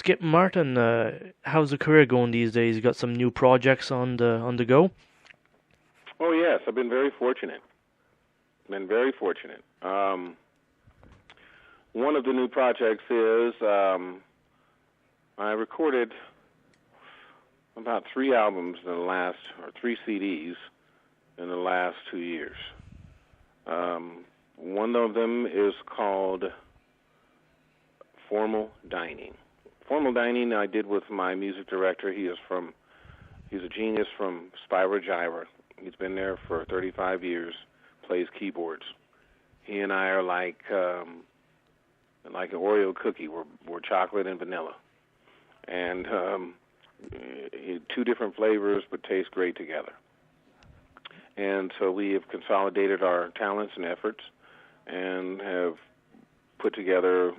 Skip Martin, how's the career going these days? You got some new projects on the go? Oh yes, I've been very fortunate. Been very fortunate. One of the new projects is I recorded about 3 albums in the last, or 3 CDs in the last 2 years. One of them is called Formal Dining. Formal Dining I did with my music director. He's a genius from Spyro Gyra. He's been there for 35 years, plays keyboards. He and I are like an Oreo cookie. We're chocolate and vanilla. And 2 different flavors, but taste great together. And so we have consolidated our talents and efforts and have put together a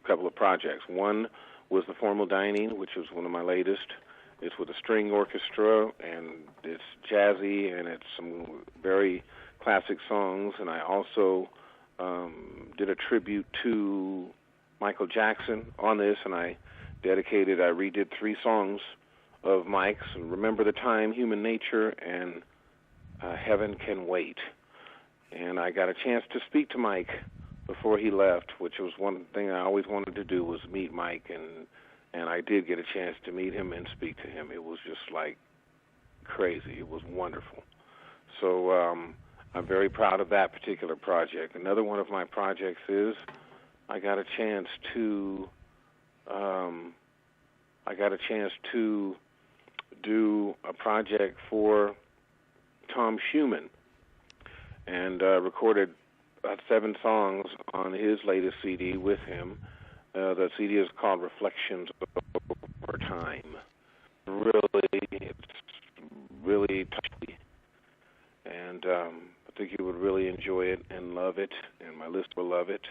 couple of projects. One was the Formal Dining, which was one of my latest. It's with a string orchestra, and it's jazzy, and it's some very classic songs. And I also did a tribute to Michael Jackson on this, and I redid 3 songs of Mike's, Remember the Time, Human Nature, and Heaven Can Wait. And I got a chance to speak to Mike before he left, which was one thing I always wanted to do, was meet Mike, and I did get a chance to meet him and speak to him. It was just like crazy. It was wonderful. So I'm very proud of that particular project. Another one of my projects is I got a chance to do a project for Tom Schumann, and recorded 7 songs on his latest CD with him. The CD is called Reflections Over Time. It's really touchy, and I think you would really enjoy it and love it, and my list will love it.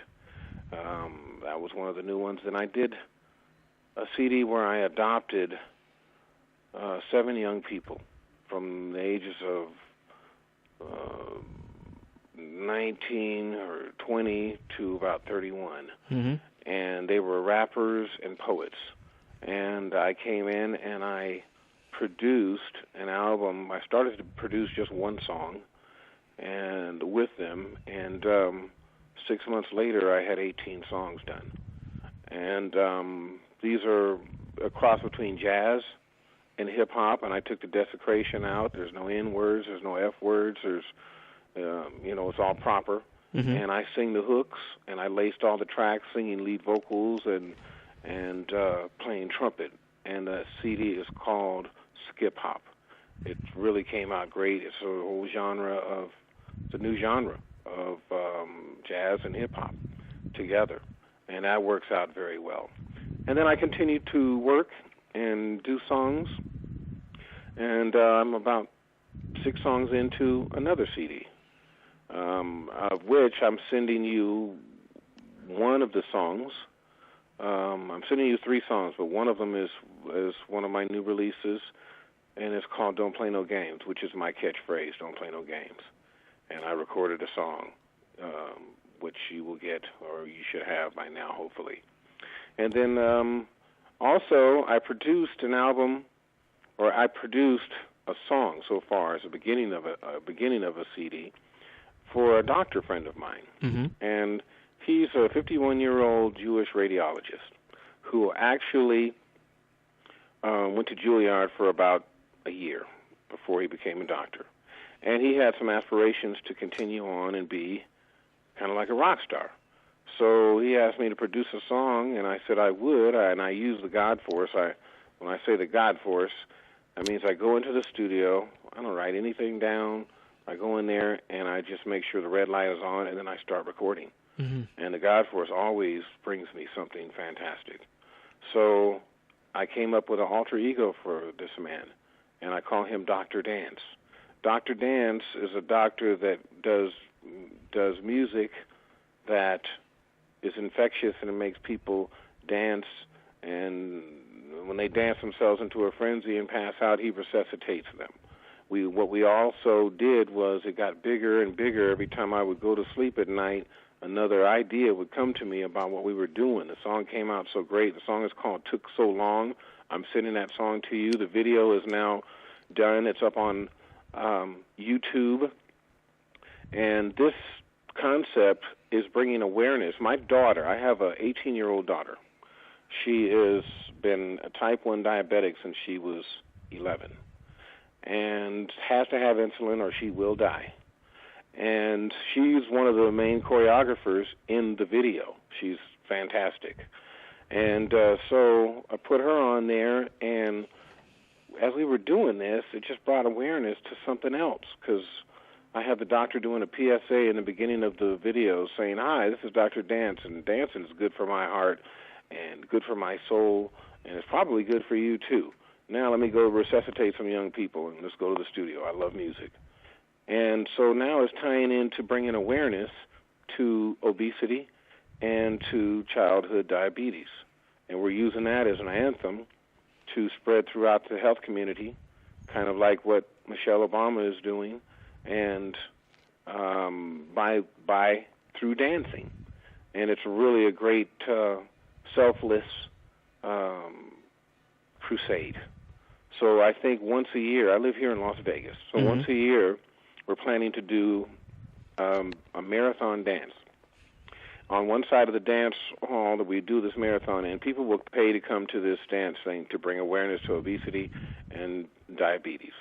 That was one of the new ones. And I did a CD where I adopted 7 young people from the ages of 19 or 20 to about 31. Mm-hmm. And they were rappers and poets. And I came in and I produced an album. I started to produce just 1 song and with them, and 6 months later I had 18 songs done. And these are a cross between jazz and hip-hop, and I took the desecration out. There's no N-words, there's no F-words, there's, it's all proper. Mm-hmm. And I sing the hooks, and I laced all the tracks, singing lead vocals and playing trumpet. And the CD is called Skip Hop. It really came out great. It's a whole it's a new genre of jazz and hip-hop together, and that works out very well. And then I continued to work and do songs, and I'm about 6 songs into another CD, of which I'm sending you one of the songs. I'm sending you 3 songs, but one of them is one of my new releases, and it's called Don't Play No Games, which is my catchphrase, Don't Play No Games. And I recorded a song, which you will get, or you should have by now, hopefully. And then also I produced an album, or I produced a song so far as a beginning of a CD for a doctor friend of mine. Mm-hmm. And he's a 51-year-old Jewish radiologist who actually went to Juilliard for about a year before he became a doctor. And he had some aspirations to continue on and be kind of like a rock star. So he asked me to produce a song, and I said I would, and I used the God Force. When I say the God Force, that means I go into the studio, I don't write anything down, I go in there, and I just make sure the red light is on, and then I start recording. Mm-hmm. And the God Force always brings me something fantastic. So I came up with an alter ego for this man, and I call him Dr. Dance. Dr. Dance is a doctor that does music that is infectious, and it makes people dance, and when they dance themselves into a frenzy and pass out, he resuscitates them. What we also did was it got bigger and bigger. Every time I would go to sleep at night, another idea would come to me about what we were doing. The song came out so great. The song is called Took So Long. I'm sending that song to you. The video is now done. It's up on YouTube. And this concept is bringing awareness. My daughter, I have a 18-year-old daughter. She has been a type 1 diabetic since she was 11 and has to have insulin or she will die. And she's one of the main choreographers in the video. She's fantastic. And so I put her on there, and as we were doing this, it just brought awareness to something else, because I had the doctor doing a PSA in the beginning of the video saying, "Hi, this is Dr. Dance, and dancing is good for my heart and good for my soul, and it's probably good for you too. Now let me go resuscitate some young people, and let's go to the studio. I love music." And so now it's tying into bringing awareness to obesity and to childhood diabetes. And we're using that as an anthem to spread throughout the health community, kind of like what Michelle Obama is doing, and by through dancing. And it's really a great selfless crusade. So I think once a year, I live here in Las Vegas, so once a year we're planning to do a marathon dance. On one side of the dance hall that we do this marathon in, people will pay to come to this dance thing to bring awareness to obesity and diabetes.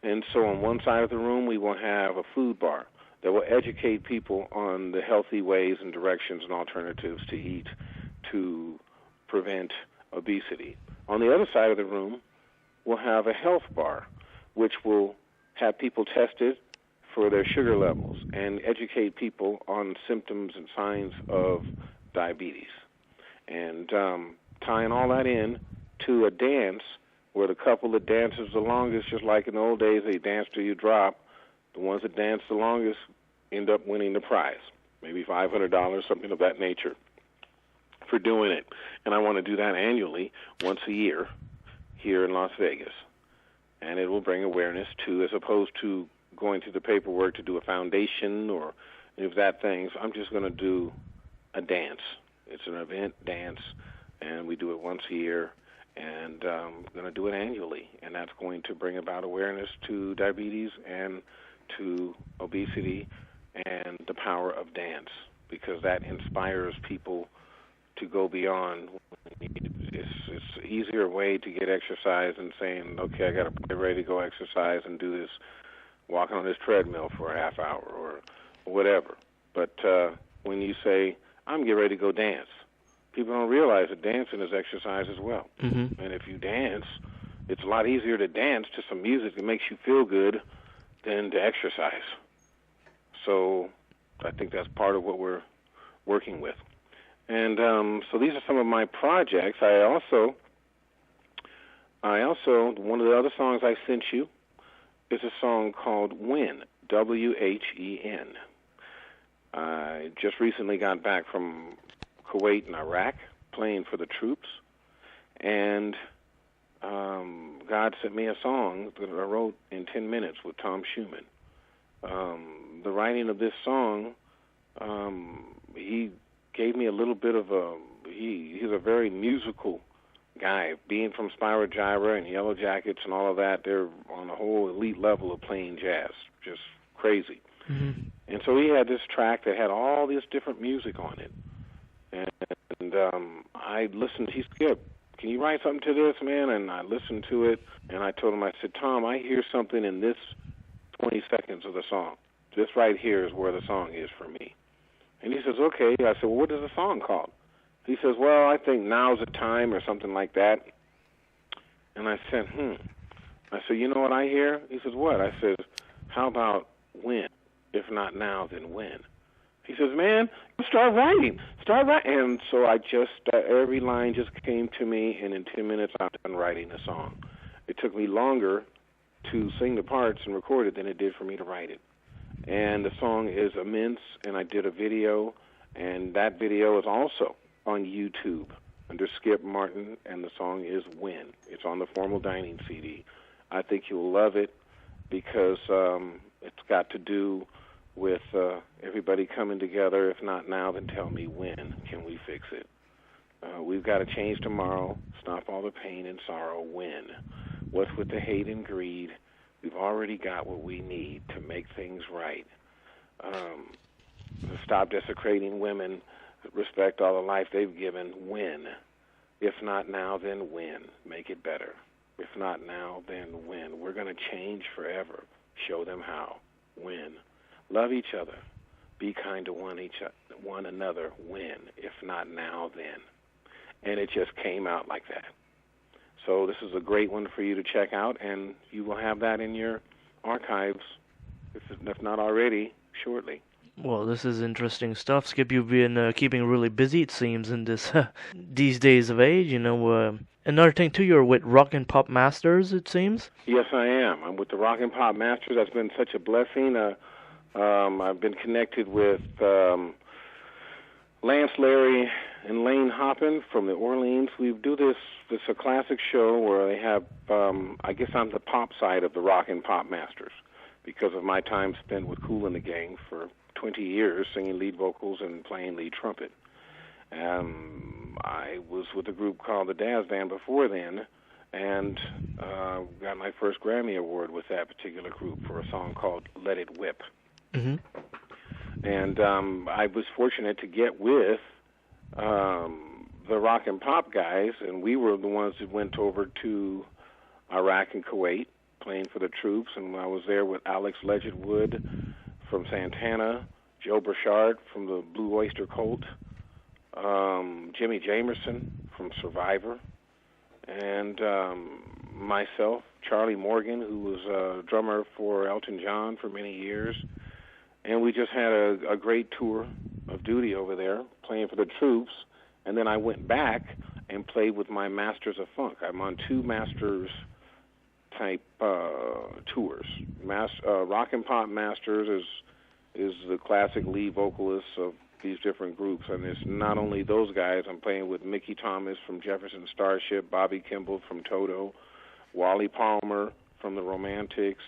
And so on one side of the room, we will have a food bar that will educate people on the healthy ways and directions and alternatives to eat to prevent obesity. On the other side of the room, we'll have a health bar, which will have people tested for their sugar levels and educate people on symptoms and signs of diabetes. And tying all that in to a dance where the couple that dances the longest, just like in the old days, they dance till you drop, the ones that dance the longest end up winning the prize, maybe $500, something of that nature, for doing it. And I want to do that annually, once a year, here in Las Vegas. And it will bring awareness to, as opposed to going through the paperwork to do a foundation or any of that things, I'm just going to do a dance. It's an event dance, and we do it once a year, and I'm going to do it annually. And that's going to bring about awareness to diabetes and to obesity and the power of dance, because that inspires people to go beyond. It's an easier way to get exercise than saying, okay, I got to get ready to go exercise and do this, walking on this treadmill for a half hour or whatever. But when you say, I'm getting ready to go dance, people don't realize that dancing is exercise as well. And if you dance, it's a lot easier to dance to some music that makes you feel good than to exercise. So I think that's part of what we're working with. And so these are some of my projects. I also, one of the other songs I sent you is a song called When, W-H-E-N. I just recently got back from Kuwait and Iraq playing for the troops, and God sent me a song that I wrote in 10 minutes with Tom Schumann. The writing of this song, he gave me a little bit of he's a very musical guy. Being from Spyro Gyra and Yellow Jackets and all of that, they're on a whole elite level of playing jazz, just crazy. And so he had this track that had all this different music on it. And I listened, he said, can you write something to this, man? And I listened to it, and I told him, I said, Tom, I hear something in this 20 seconds of the song. This right here is where the song is for me. And he says, okay. I said, well, what is the song called? He says, well, I think Now's the Time or something like that. And I said, I said, you know what I hear? He says, what? I said, how about when? If not now, then when? He says, man, start writing. Start writing. And so I just, every line just came to me, and in 10 minutes I'm done writing the song. It took me longer to sing the parts and record it than it did for me to write it. And the song is immense, and I did a video, and that video is also on YouTube under Skip Martin, and the song is When. It's on the Formal Dining CD. I think you'll love it because it's got to do with everybody coming together. If not now, then tell me when can we fix it? We've got to change tomorrow, stop all the pain and sorrow. When? What's with the hate and greed? We've already got what we need to make things right. Stop desecrating women, respect all the life they've given. When? If not now, then when? Make it better. If not now, then when? We're going to change forever. Show them how. When? Love each other. Be kind to one another. When? If not now, then. And it just came out like that. So this is a great one for you to check out, and you will have that in your archives, if not already, shortly. Well, this is interesting stuff. Skip, you've been keeping really busy, it seems, in this these days of age. Another thing too, you're with Rock and Pop Masters, it seems. Yes, I am. I'm with the Rock and Pop Masters. That's been such a blessing. I've been connected with Lance, Larry, and Lane Hoppin from the Orleans. We do this. It's a classic show where they have. I guess I'm the pop side of the Rock and Pop Masters because of my time spent with Kool and the Gang for 20 years singing lead vocals and playing lead trumpet. I was with a group called the Jazz Band before then, and got my first Grammy Award with that particular group for a song called Let It Whip. Mm-hmm. And I was fortunate to get with the Rock and Pop guys, and we were the ones that went over to Iraq and Kuwait playing for the troops, and I was there with Alex Legedwood from Santana, Joe Burchard from the Blue Oyster Cult, Jimmy Jamerson from Survivor, and myself, Charlie Morgan, who was a drummer for Elton John for many years. And we just had a great tour of duty over there, playing for the troops. And then I went back and played with my Masters of Funk. I'm on 2 Masters-type tours. Rock and Pop Masters is the classic lead vocalists of these different groups. And it's not only those guys. I'm playing with Mickey Thomas from Jefferson Starship, Bobby Kimball from Toto, Wally Palmer from the Romantics,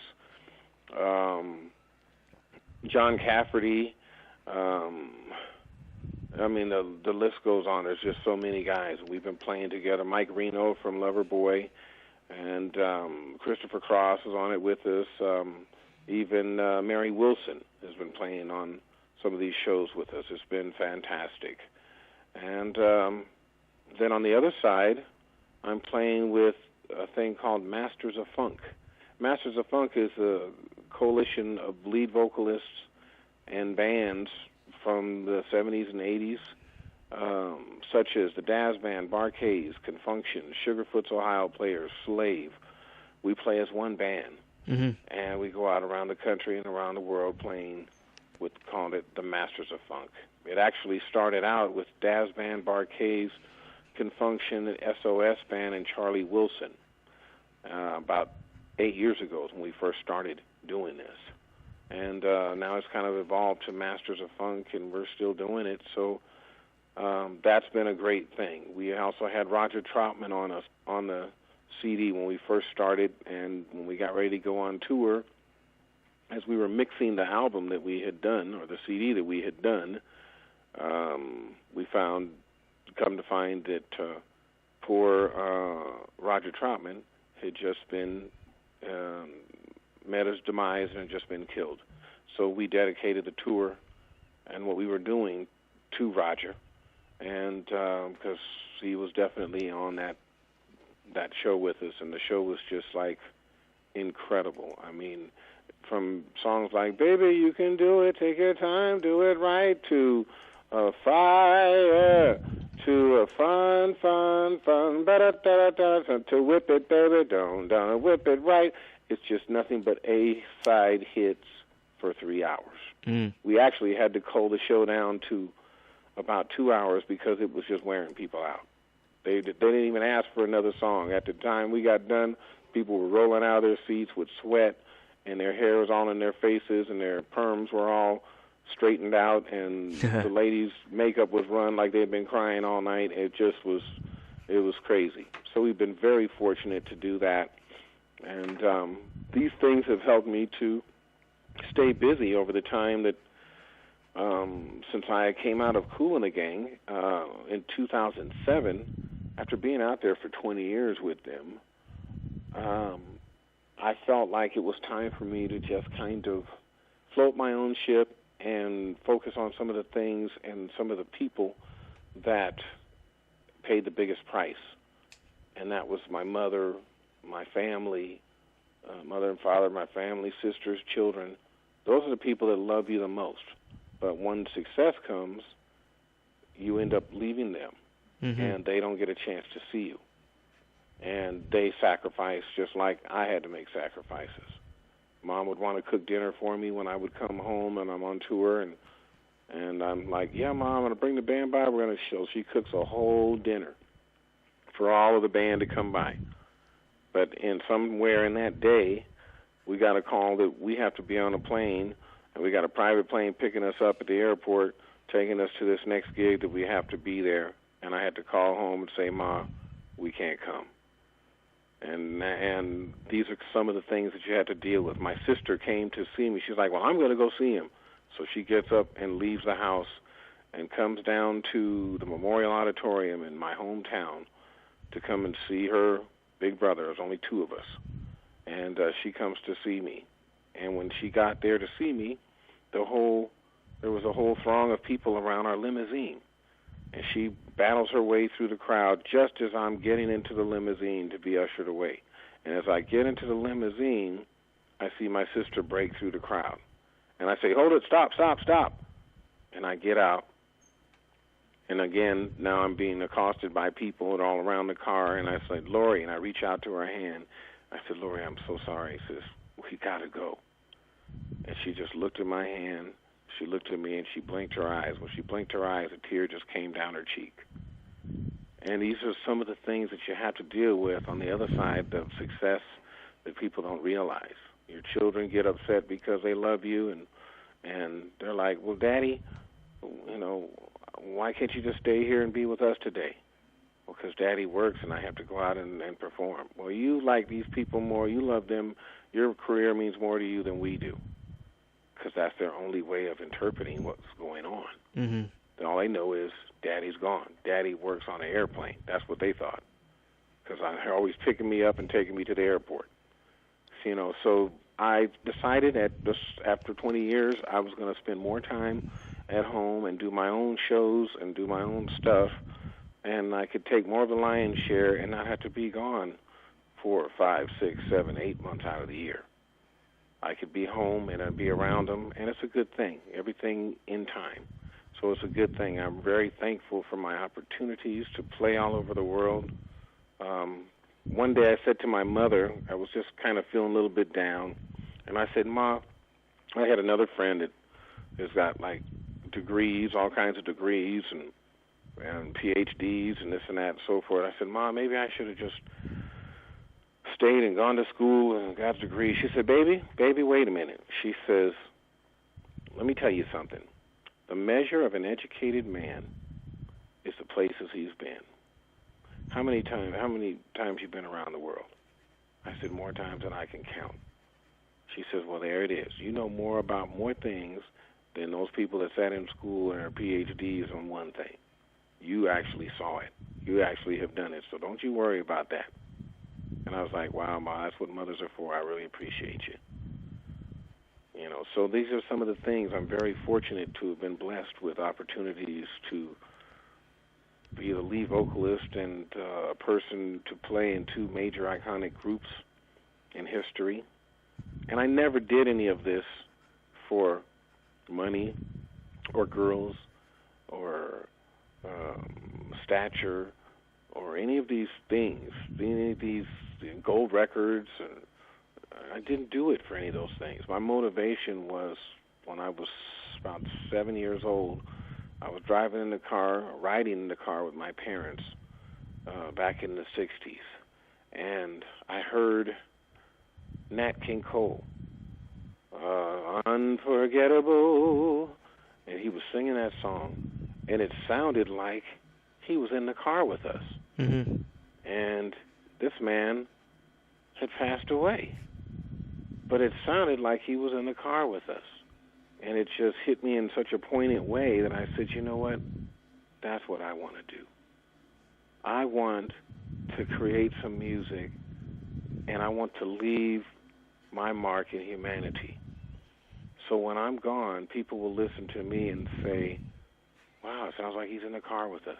John Cafferty. The list goes on. There's just so many guys. We've been playing together. Mike Reno from Loverboy, and Christopher Cross is on it with us. Even Mary Wilson has been playing on some of these shows with us. It's been fantastic. And then on the other side, I'm playing with a thing called Masters of Funk. Masters of Funk is a coalition of lead vocalists and bands from the 70s and 80s, such as the Dazz Band, Barkays, Confunction, Sugarfoot's Ohio Players, Slave. We play as one band, and we go out around the country and around the world playing with, called it the Masters of Funk. It actually started out with Dazz Band, Barkays, Confunction, SOS Band, and Charlie Wilson about 8 years ago when we first started doing this. And now it's kind of evolved to Masters of Funk, and we're still doing it. So that's been a great thing. We also had Roger Troutman on us on the CD when we first started, and when we got ready to go on tour, as we were mixing the album that we had done, or the CD that we had done, we come to find that poor Roger Troutman had just been met his demise and had just been killed. So we dedicated the tour and what we were doing to Roger, and because he was definitely on that show with us, and the show was just like incredible. I mean, from songs like "Baby, You Can Do It, Take Your Time, Do It Right," to "Fire," to a fun, to "Whip It, Baby, Don't Whip It Right." It's just nothing but A-side hits for 3 hours. We actually had to cull the show down to about 2 hours because it was just wearing people out. They didn't even ask for another song. At the time we got done, people were rolling out of their seats with sweat, and their hair was all in their faces, and their perms were all straightened out, and the ladies' makeup was run like they'd been crying all night. It was crazy. So we've been very fortunate to do that. And these things have helped me to stay busy over the time that since I came out of Kool the Gang in 2007, after being out there for 20 years with them, I felt like it was time for me to just kind of float my own ship and focus on some of the things and some of the people that paid the biggest price. And that was my mother, my family, mother and father, my family, sisters, children. Those are the people that love you the most. But when success comes, you end up leaving them, and they don't get a chance to see you. And they sacrifice just like I had to make sacrifices. Mom would want to cook dinner for me when I would come home and I'm on tour, and I'm like, yeah, Mom, I'm going to bring the band by. We're going to show. She cooks a whole dinner for all of the band to come by. But in somewhere in that day, we got a call that we have to be on a plane, and we got a private plane picking us up at the airport, taking us to this next gig that we have to be there. And I had to call home and say, Ma, we can't come. And these are some of the things that you had to deal with. My sister came to see me. She's like, well, I'm going to go see him. So she gets up and leaves the house and comes down to the Memorial Auditorium in my hometown to come and see her big brother. There's only two of us. And she comes to see me. And when she got there to see me, there was a whole throng of people around our limousine. And she battles her way through the crowd just as I'm getting into the limousine to be ushered away. And as I get into the limousine, I see my sister break through the crowd. And I say, hold it, stop, stop, stop. And I get out. And again, now I'm being accosted by people and all around the car. And I said, Lori, and I reach out to her hand. I said, Lori, I'm so sorry. Sis, we got to go. And she just looked at my hand. She looked at me and she blinked her eyes. When she blinked her eyes, a tear just came down her cheek. And these are some of the things that you have to deal with on the other side of success that people don't realize. Your children get upset because they love you, and they're like, well, Daddy, why can't you just stay here and be with us today? Well, because Daddy works and I have to go out and perform. Well, you like these people more. You love them. Your career means more to you than we do, because that's their only way of interpreting what's going on. Mm-hmm. All they know is Daddy's gone. Daddy works on an airplane. That's what they thought, because they're always picking me up and taking me to the airport. So I decided after 20 years I was going to spend more time at home and do my own shows and do my own stuff, and I could take more of the lion's share and not have to be gone 4, 5, 6, 7, 8 months out of the year. I could be home and I'd be around them, and it's a good thing. Everything in time. So it's a good thing. I'm very thankful for my opportunities to play all over the world. One day I said to my mother, I was just kind of feeling a little bit down, and I said, Ma, I had another friend that has got like degrees, all kinds of degrees, and PhDs and this and that and so forth. I said, Ma, maybe I should have just stayed and gone to school and got a degree. She said, baby, wait a minute. She says, let me tell you something. The measure of an educated man is the places he's been. How many times you been around the world? I said, more times than I can count. She says, well, there it is. You know more about more things than those people that sat in school and are PhDs on one thing. You actually saw it. You actually have done it, so don't you worry about that. And I was like, wow, Ma, that's what mothers are for. I really appreciate you. So these are some of the things. I'm very fortunate to have been blessed with opportunities to be the lead vocalist and a person to play in 2 major iconic groups in history. And I never did any of this for money or girls or stature or any of these things, any of these gold records. I didn't do it for any of those things. My motivation was when I was about 7 years old. I was riding in the car with my parents back in the 60s, and I heard Nat King Cole, Unforgettable, and he was singing that song, and it sounded like he was in the car with us. Mm-hmm. And this man had passed away. but it sounded like he was in the car with us. And it just hit me in such a poignant way that I said, you know what? That's what I want to do. I want to create some music, and I want to leave my mark in humanity. So when I'm gone, people will listen to me and say, wow, it sounds like he's in the car with us.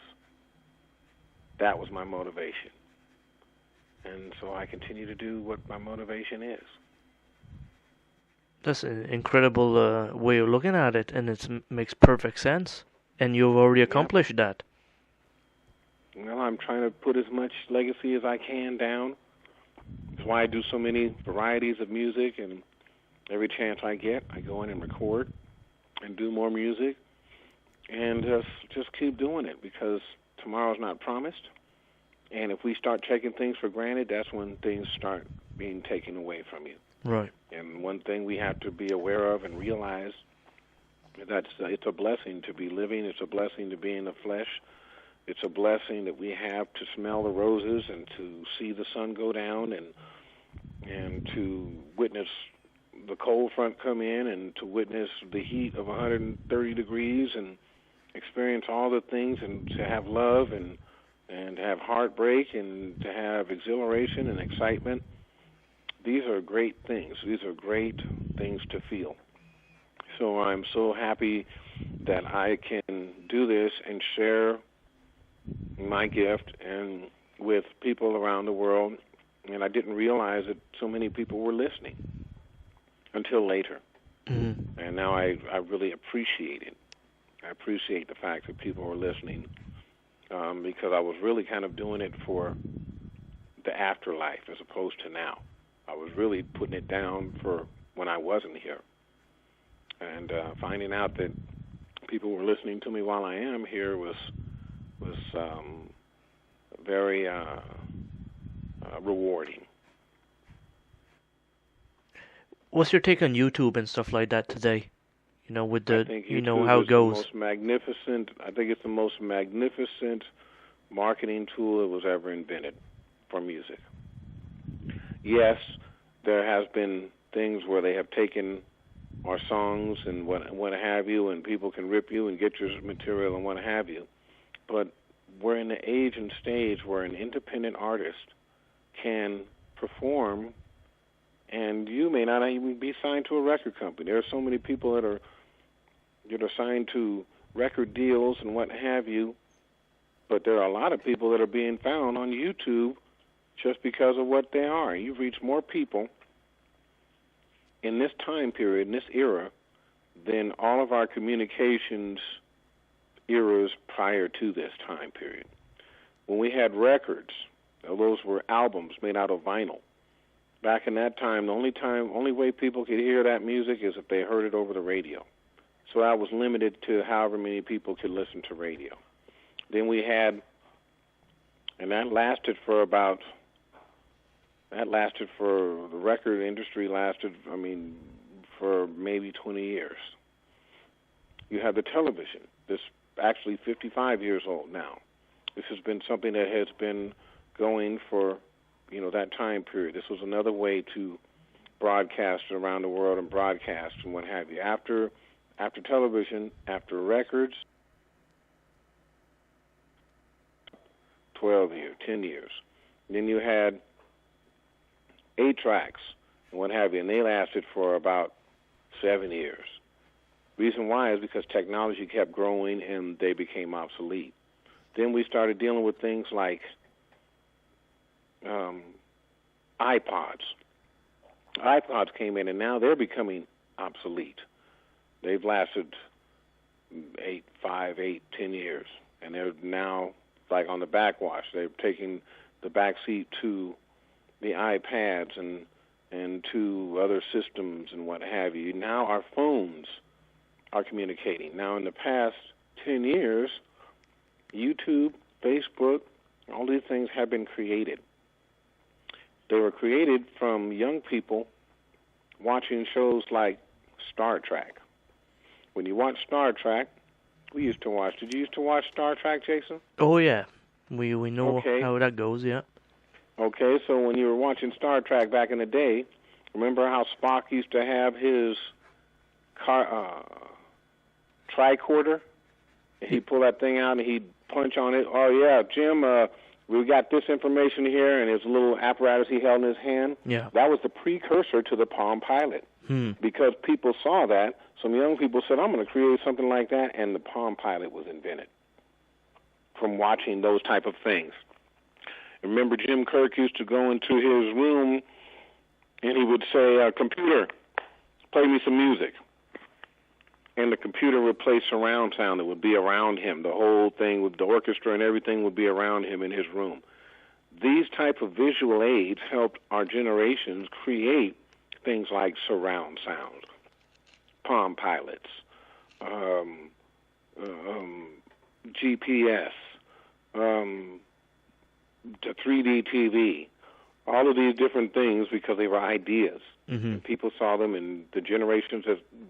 That was my motivation. And so I continue to do what my motivation is. That's an incredible way of looking at it, and it makes perfect sense. And you've already accomplished that. Well, I'm trying to put as much legacy as I can down. That's why I do so many varieties of music, and every chance I get, I go in and record and do more music, and just keep doing it, because tomorrow's not promised. And if we start taking things for granted, that's when things start being taken away from you. Right. And one thing we have to be aware of and realize that it's a blessing to be living. It's a blessing to be in the flesh. It's a blessing that we have to smell the roses and to see the sun go down and to witness the cold front come in and to witness the heat of 130 degrees and experience all the things, and to have love and have heartbreak and to have exhilaration and excitement. These are great things. These are great things to feel. So I'm so happy that I can do this and share my gift and with people around the world. And I didn't realize that so many people were listening until later. Mm-hmm. And now I really appreciate it. I appreciate the fact that people were listening, because I was really kind of doing it for the afterlife as opposed to now. I was really putting it down for when I wasn't here. And finding out that people were listening to me while I am here was very rewarding. What's your take on YouTube and stuff like that today? You know, with the, you know how it goes. I think it's the most magnificent marketing tool that was ever invented for music. Yes, there has been things where they have taken our songs and what have you, and people can rip you and get your material and what have you. But we're in the age and stage where an independent artist can perform, and you may not even be signed to a record company. There are so many people that are signed to record deals and what have you, but there are a lot of people that are being found on YouTube just because of what they are. You've reached more people in this time period, in this era, than all of our communications eras prior to this time period. When we had records, those were albums made out of vinyl. Back in that time, the only way people could hear that music is if they heard it over the radio. So that was limited to however many people could listen to radio. Then we had, and the record industry lasted, for maybe 20 years. You have the television. This actually 55 years old now. This has been something that has been going for, that time period. This was another way to broadcast around the world and broadcast and what have you. After television, after records, 12 years, 10 years. Then you had 8 tracks and what have you, and they lasted for about 7 years. Reason why is because technology kept growing and they became obsolete. Then we started dealing with things like iPods. iPods came in, and now they're becoming obsolete. They've lasted 5, 8, 10 years, and they're now like on the backwash. They're taking the back seat to the iPads and to other systems and what have you. Now our phones are communicating. Now in the past 10 years, YouTube, Facebook, all these things have been created. They were created from young people watching shows like Star Trek. When you watch Star Trek, did you used to watch Star Trek, Jason? Oh, yeah. We know how that goes, yeah. Okay, so when you were watching Star Trek back in the day, Remember how Spock used to have his tricorder? He'd pull that thing out and he'd punch on it. Oh, yeah, Jim, we got this information here, and his little apparatus he held in his hand. Yeah. That was the precursor to the Palm Pilot. Because people saw that, some young people said, I'm going to create something like that, and the Palm Pilot was invented from watching those type of things. Remember, Jim Kirk used to go into his room, and he would say, computer, play me some music. And the computer would play surround sound that would be around him. The whole thing with the orchestra and everything would be around him in his room. These type of visual aids helped our generations create things like surround sound, Palm Pilots, GPS, the 3D TV, all of these different things because they were ideas. And people saw them, and the generations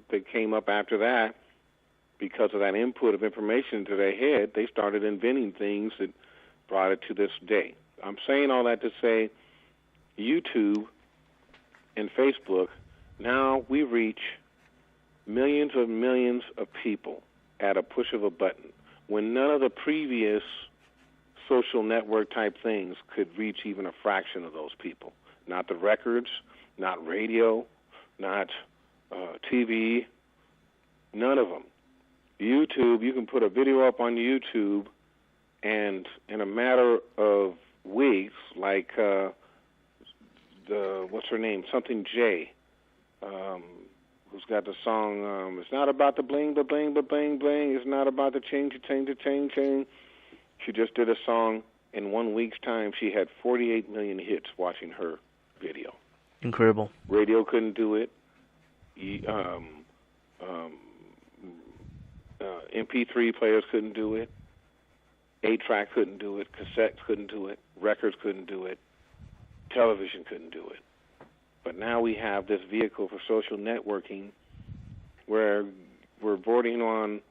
that came up after that, because of that input of information to their head, they started inventing things that brought it to this day. I'm saying all that to say YouTube and Facebook, now we reach millions of people at a push of a button, when none of the previous social network type things could reach even a fraction of those people. Not the records, not radio, not TV, none of them. YouTube, you can put a video up on YouTube, and in a matter of weeks, like what's her name, something J, who's got the song, it's not about the bling, the bling, the bling, bling, it's not about the ching, ching, ching, ching. She just did a song. In 1 week's time, she had 48 million hits watching her video. Incredible. Radio couldn't do it. MP3 players couldn't do it. 8-track couldn't do it. Cassettes couldn't do it. Records couldn't do it. Television couldn't do it. But now we have this vehicle for social networking where we're bordering on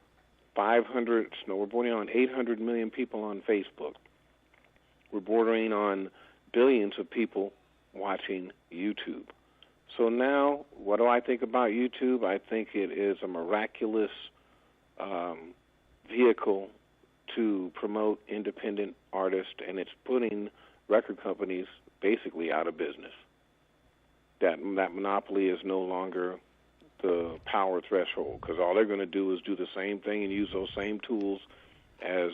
800 million people on Facebook. We're bordering on billions of people watching YouTube. So now, what do I think about YouTube? I think it is a miraculous vehicle to promote independent artists, and it's putting record companies basically out of business. That monopoly is no longer the power threshold, because all they're going to do is do the same thing and use those same tools as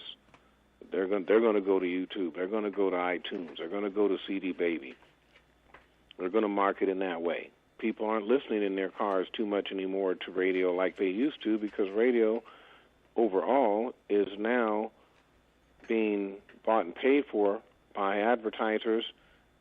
they're going to go to YouTube. They're going to go to iTunes. They're going to go to CD Baby. They're going to market in that way. People aren't listening in their cars too much anymore to radio like they used to, because radio overall is now being bought and paid for by advertisers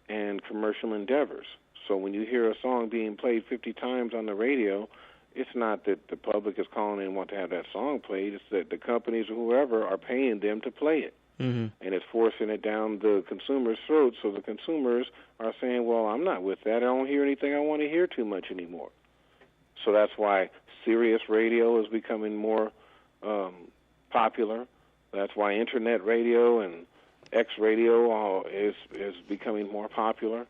and commercial endeavors. So when you hear a song being played 50 times on the radio, it's not that the public is calling in and want to have that song played. It's that the companies or whoever are paying them to play it. And it's forcing it down the consumer's throat, so the consumers are saying, well, I'm not with that. I don't hear anything I want to hear too much anymore. So that's why Sirius radio is becoming more popular. That's why Internet radio and X radio is becoming more popular.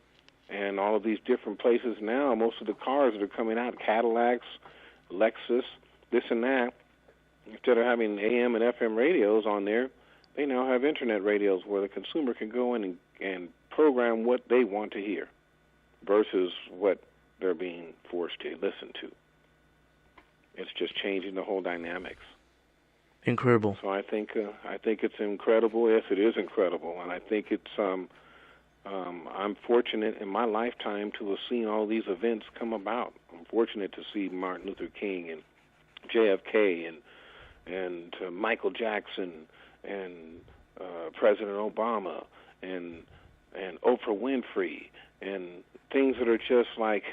And all of these different places now, most of the cars that are coming out, Cadillacs, Lexus, this and that, instead of having AM and FM radios on there, they now have Internet radios where the consumer can go in and program what they want to hear versus what they're being forced to listen to. It's just changing the whole dynamics. Incredible. So I think it's incredible. Yes, it is incredible, and I think it's I'm fortunate in my lifetime to have seen all these events come about. I'm fortunate to see Martin Luther King and JFK and Michael Jackson and President Obama and Oprah Winfrey and things that are just like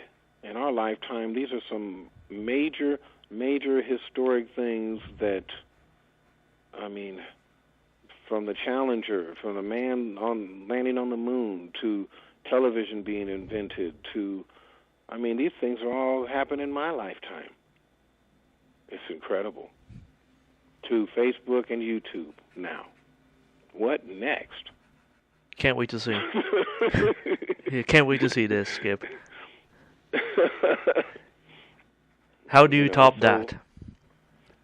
in our lifetime. These are some major historic things that, I mean, from the Challenger, from the man landing on the moon, to television being invented, to, I mean, these things are all happening in my lifetime. It's incredible. To Facebook and YouTube now. What next? Can't wait to see. Yeah, can't wait to see this, Skip. How do you top So that?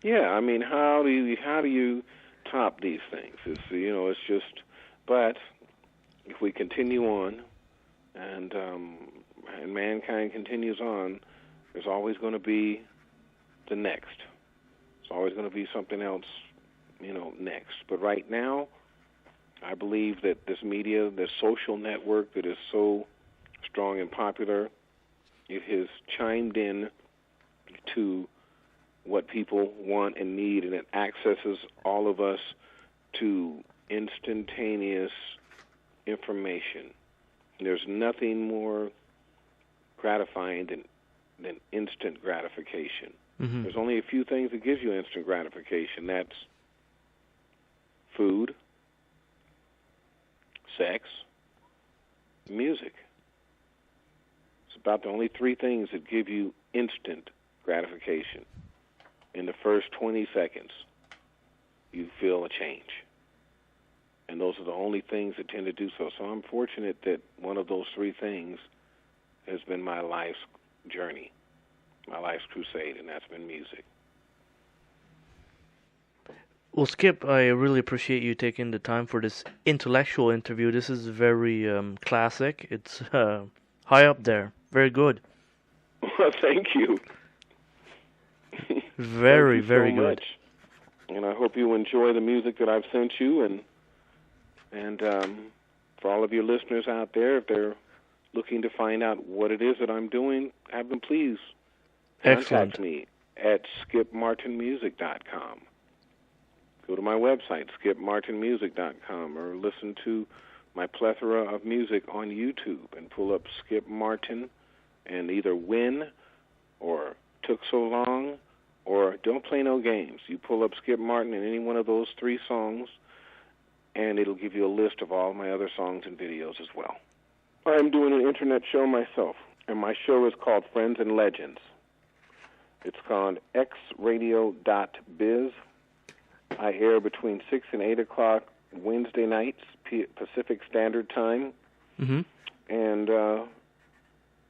yeah, I mean, how do you top these things? It's just. But if we continue on, and mankind continues on, there's always going to be the next. There's always going to be something else, next. But right now, I believe that this media, this social network that is so strong and popular, it has chimed in to what people want and need, and it accesses all of us to instantaneous information. There's nothing more gratifying than instant gratification. Hmm. There's only a few things that gives you instant gratification. That's food, sex, music. It's about the only three things that give you instant gratification. In the first 20 seconds, you feel a change. And those are the only things that tend to do so. So I'm fortunate that one of those three things has been my life's journey, my life's crusade, and that's been music. Well, Skip, I really appreciate you taking the time for this intellectual interview. This is very classic. It's high up there. Very good. Well, thank you. Very, Thank you very so good. much. And I hope you enjoy the music that I've sent you. And for all of your listeners out there, if they're looking to find out what it is that I'm doing, have them please contact Excellent. me at skipmartinmusic.com. Go to my website, skipmartinmusic.com, or listen to my plethora of music on YouTube and pull up Skip Martin and either Win or Took So Long or Don't Play No Games. You pull up Skip Martin in any one of those three songs, and it'll give you a list of all my other songs and videos as well. I'm doing an internet show myself, and my show is called Friends and Legends. It's called xradio.biz. I air between 6 and 8 o'clock Wednesday nights, Pacific Standard Time. Hmm. And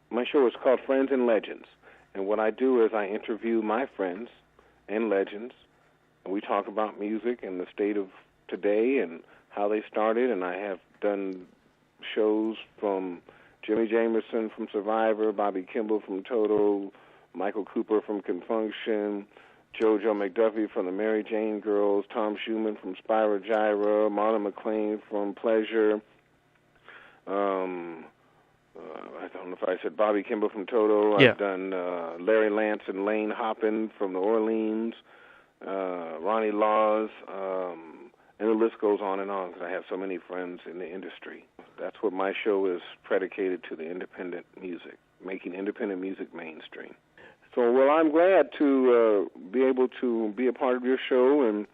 my show is called Friends and Legends. And what I do is I interview my friends and legends, and we talk about music and the state of today and how they started. And I have done shows from Jimmy Jamerson from Survivor, Bobby Kimball from Toto, Michael Cooper from Confunction, JoJo McDuffie from the Mary Jane Girls, Tom Schumann from Spyro Gyra, Marlon McClain from Pleasure. I don't know if I said Bobby Kimball from Toto. Yeah. I've done Larry Lance and Lane Hoppin from New Orleans, Ronnie Laws, and the list goes on because I have so many friends in the industry. That's what my show is predicated to, the independent music, making independent music mainstream. So, well, I'm glad to be able to be a part of your show, and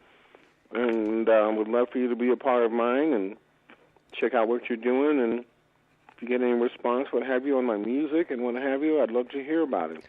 would love for you to be a part of mine and check out what you're doing. And if you get any response, what have you, on my music and what have you, I'd love to hear about it.